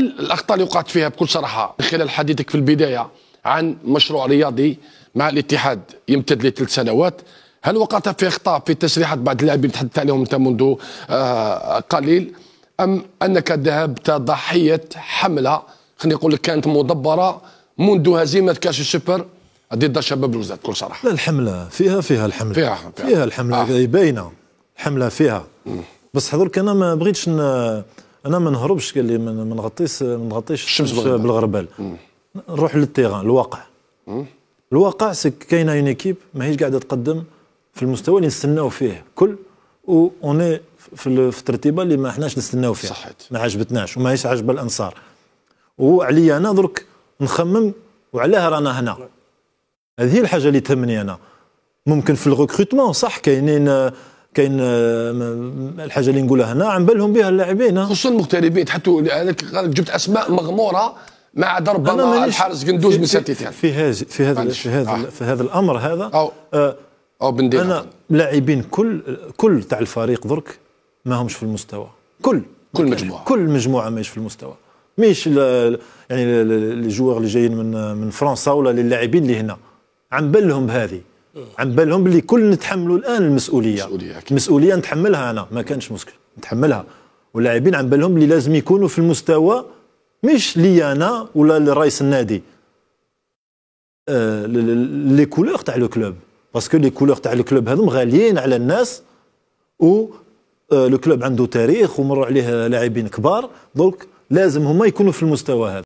الاخطاء اللي وقعت فيها بكل صراحه من خلال حديثك في البدايه عن مشروع رياضي مع الاتحاد يمتد ل3 سنوات، هل وقعت في اخطاء في تصريحات بعض اللاعبين تحدثت عليهم انت منذ قليل، ام انك ذهبت ضحيه حمله خليني نقول لك كانت مدبره منذ هزيمه كاس السوبر ضد شباب بلوزداد بكل صراحه؟ لا، الحمله فيها الحمله فيها الحمله باينه الحمله فيها. بس حضرك انا ما بغيتش انا ما نهربش، قال لي ما نغطيش الشمس بالغربال. نروح للتيران، الواقع سي كاينه اون ايكيب ماهيش قاعده تقدم في المستوى اللي نستناو فيه كل، و اوني في الترتيبه اللي ما حناش نستناو فيها. صحيت. ما عجبتناش وماهيش عاجبه الانصار. وعليا انا درك نخمم وعلاه رانا هنا. هذه هي الحاجه اللي تهمني انا. ممكن في الريكروتمون صح كاين الحاجه اللي نقولها هنا عن بالهم بها اللاعبين، خصوصا المغتربين. حتى جبت اسماء مغموره مع ربما الحارس قندوز من ساتيتان في هذا الامر هذا. او بندير انا لاعبين كل تاع الفريق درك ما همش في المستوى. كل مجموعه ماهيش في المستوى. مش يعني لي جوار اللي جايين من فرنسا ولا اللاعبين اللي هنا عن بالهم بهذه، عن بالهم باللي كل نتحملوا الان المسؤوليه نتحملها انا، ما كانش مشكل نتحملها. واللاعبين عن بالهم اللي لازم يكونوا في المستوى، مش لي انا ولا لرئيس النادي. لي كولور تاع لو كلوب، باسكو لي كولور تاع لو كلوب هذوم غاليين على الناس، و لو كلوب عنده تاريخ ومر عليه لاعبين كبار، دونك لازم هما يكونوا في المستوى هذا.